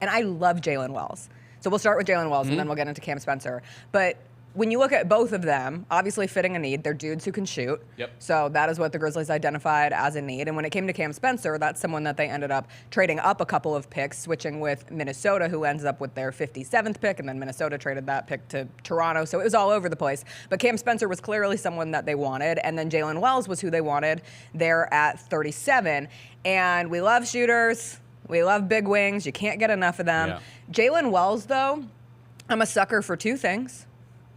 And I love Jaylen Wells. So we'll start with Jaylen Wells, and then we'll get into Cam Spencer. But when you look at both of them, obviously fitting a need, they're dudes who can shoot. Yep. So that is what the Grizzlies identified as a need. And when it came to Cam Spencer, that's someone that they ended up trading up a couple of picks, switching with Minnesota, who ends up with their 57th pick, and then Minnesota traded that pick to Toronto. So it was all over the place. But Cam Spencer was clearly someone that they wanted, and then Jaylen Wells was who they wanted there at 37. And we love shooters. We love big wings. You can't get enough of them. Yeah. Jaylen Wells, though, I'm a sucker for two things.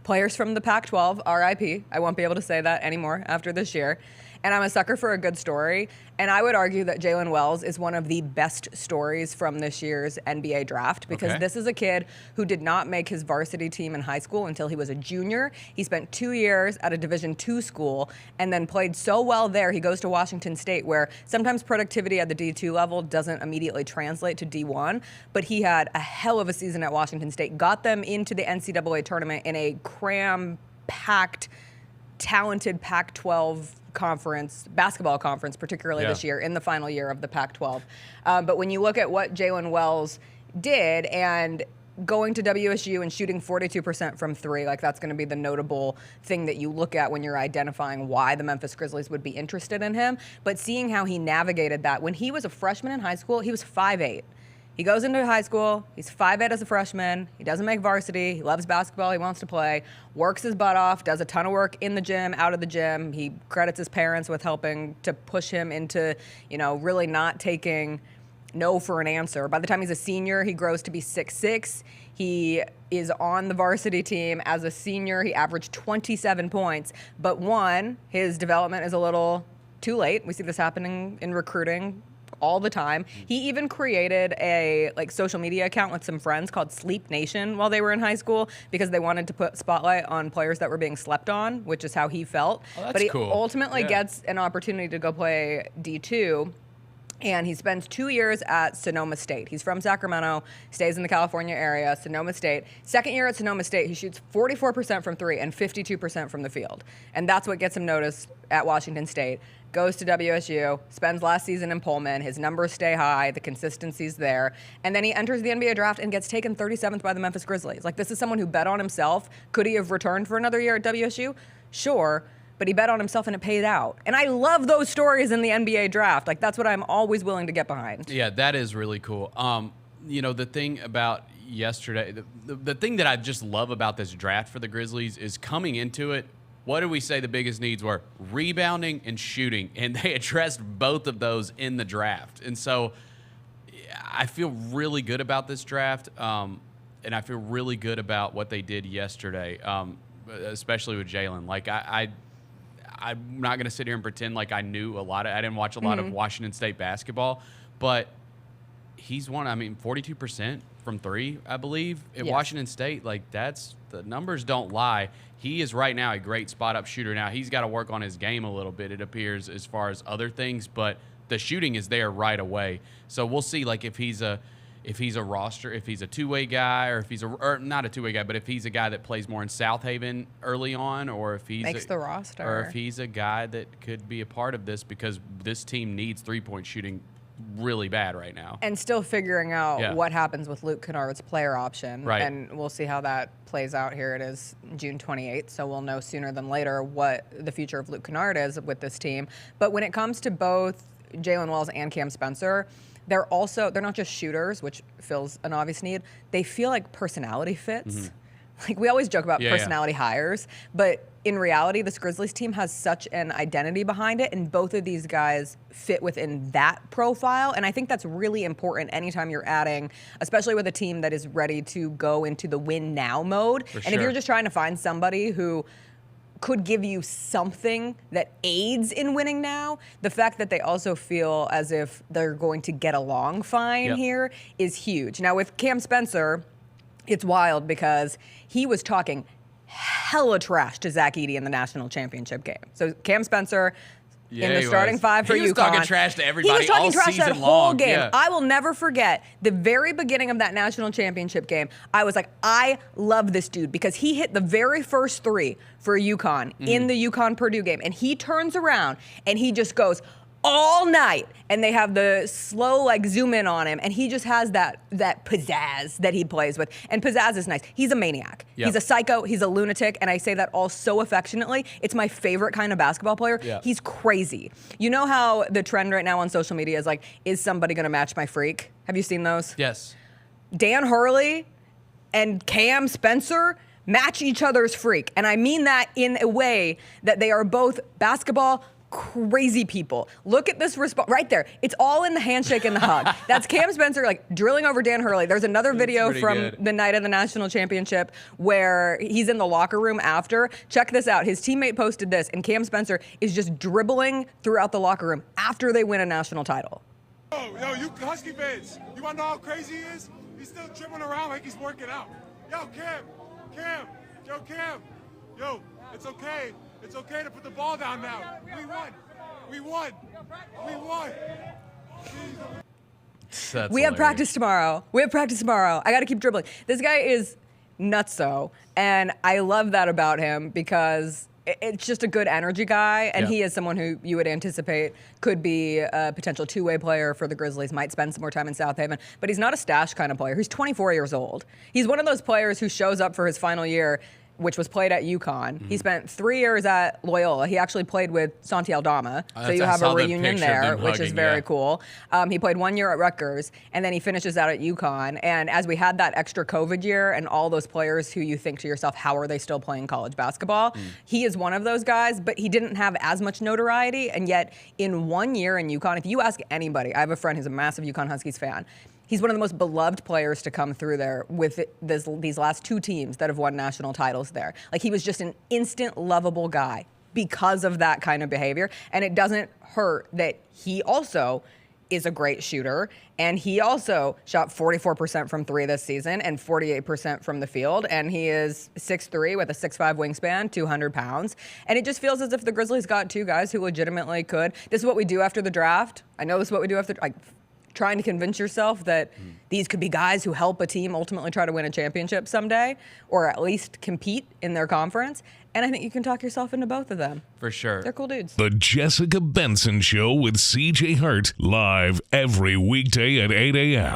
Players from the Pac-12, RIP. I won't be able to say that anymore after this year. And I'm a sucker for a good story. And I would argue that Jaylen Wells is one of the best stories from this year's NBA draft, because this is a kid who did not make his varsity team in high school until he was a junior. He spent 2 years at a Division II school and then played so well there. He goes to Washington State, where sometimes productivity at the D2 level doesn't immediately translate to D1, but he had a hell of a season at Washington State, got them into the NCAA tournament in a cram-packed, talented Pac-12 conference, basketball conference, particularly this year in the final year of the Pac-12. But when you look at what Jaylen Wells did, and going to WSU and shooting 42% from three, like that's going to be the notable thing that you look at when you're identifying why the Memphis Grizzlies would be interested in him. But seeing how he navigated that, when he was a freshman in high school, he was 5'8". He goes into high school, he's 5'8" as a freshman, he doesn't make varsity, he loves basketball, he wants to play, works his butt off, does a ton of work in the gym, out of the gym. He credits his parents with helping to push him into, really not taking no for an answer. By the time he's a senior, he grows to be 6'6". He is on the varsity team as a senior. He averaged 27 points, but his development is a little too late. We see this happening in recruiting all the time. He even created a social media account with some friends called Sleep Nation while they were in high school, because they wanted to put spotlight on players that were being slept on, which is how he felt. But he cool. ultimately gets an opportunity to go play D2. And he spends 2 years at Sonoma State. He's from Sacramento, stays in the California area, Sonoma State. Second year at Sonoma State, he shoots 44% from three and 52% from the field. And that's what gets him noticed at Washington State. Goes to WSU, spends last season in Pullman. His numbers stay high, the consistency's there. And then he enters the NBA draft and gets taken 37th by the Memphis Grizzlies. This is someone who bet on himself. Could he have returned for another year at WSU? Sure. But he bet on himself and it paid out. And I love those stories in the NBA draft. That's what I'm always willing to get behind. Yeah, that is really cool. The thing about yesterday, the thing that I just love about this draft for the Grizzlies is coming into it, what did we say the biggest needs were? Rebounding and shooting. And they addressed both of those in the draft. And so I feel really good about this draft. And I feel really good about what they did yesterday, especially with Jaylen. I'm not going to sit here and pretend like I knew a lot. I didn't watch a lot of Washington State basketball, but he's 42% from three, I believe, at Washington State. The numbers don't lie. He is right now a great spot-up shooter. Now, he's got to work on his game a little bit, it appears, as far as other things, but the shooting is there right away. So we'll see, if he's a roster, if he's a two-way guy, or if he's not a two-way guy, but if he's a guy that plays more in South Haven early on, or if he's makes the roster, or if he's a guy that could be a part of this, because this team needs three-point shooting really bad right now. And still figuring out what happens with Luke Kennard's player option. Right. And we'll see how that plays out here. It is June 28th, so we'll know sooner than later what the future of Luke Kennard is with this team. But when it comes to both Jaylen Wells and Cam Spencer, they're not just shooters, which fills an obvious need. They feel like personality fits. We always joke about personality hires, but in reality, this Grizzlies team has such an identity behind it, and both of these guys fit within that profile. And I think that's really important anytime you're adding, especially with a team that is ready to go into the win now mode. If you're just trying to find somebody who could give you something that aids in winning now, the fact that they also feel as if they're going to get along fine here is huge. Now with Cam Spencer, it's wild because he was talking hella trash to Zach Edey in the national championship game. So Cam Spencer in the starting five for UConn. He was talking trash to everybody all season long. He was talking trash that whole game. I will never forget the very beginning of that national championship game. I was like, I love this dude because he hit the very first three for UConn in the UConn-Purdue game. And he turns around and he just goes, all night, and they have the slow like zoom in on him, and he just has that pizzazz that he plays with. And pizzazz is nice. He's a maniac. Yep. He's a psycho. He's a lunatic, and I say that all so affectionately. It's my favorite kind of basketball player. Yeah. He's crazy. You know how the trend right now on social media is like, is somebody gonna match my freak? Have you seen those? Yes. Dan Hurley and Cam Spencer match each other's freak. And I mean that in a way that they are both basketball crazy people. Look at this response right there. It's all in the handshake and the hug. That's Cam Spencer like drilling over Dan Hurley. There's another video from the night of the national championship where he's in the locker room after. Check this out. His teammate posted this, and Cam Spencer is just dribbling throughout the locker room after they win a national title. Yo, you Husky fans, you wanna know how crazy he is? He's still dribbling around like he's working out. Yo, Cam, it's okay. It's okay to put the ball down now. We won. We have practice tomorrow. I got to keep dribbling. This guy is nutso, and I love that about him because it's just a good energy guy, and he is someone who you would anticipate could be a potential two-way player for the Grizzlies, might spend some more time in South Haven, but he's not a stash kind of player. He's 24 years old. He's one of those players who shows up for his final year, which was played at UConn. He spent 3 years at Loyola. He actually played with Santi Aldama, so you have a reunion there, which is very cool. He played 1 year at Rutgers, and then he finishes out at UConn. And as we had that extra COVID year and all those players who you think to yourself, how are they still playing college basketball? He is one of those guys, but he didn't have as much notoriety. And yet, in 1 year in UConn, if you ask anybody, I have a friend who's a massive UConn Huskies fan, he's one of the most beloved players to come through there with these last 2 teams that have won national titles there. Like, he was just an instant lovable guy because of that kind of behavior. And it doesn't hurt that he also is a great shooter, and he also shot 44% from 3 this season and 48% from the field, and he is 6'3" with a 6'5" wingspan, 200 pounds, and it just feels as if the Grizzlies got 2 guys who legitimately could. This is what we do after the draft. I know this is what we do after, like, trying to convince yourself that these could be guys who help a team ultimately try to win a championship someday, or at least compete in their conference. And I think you can talk yourself into both of them. For sure. They're cool dudes. The Jessica Benson Show with CJ Hart, live every weekday at 8 a.m.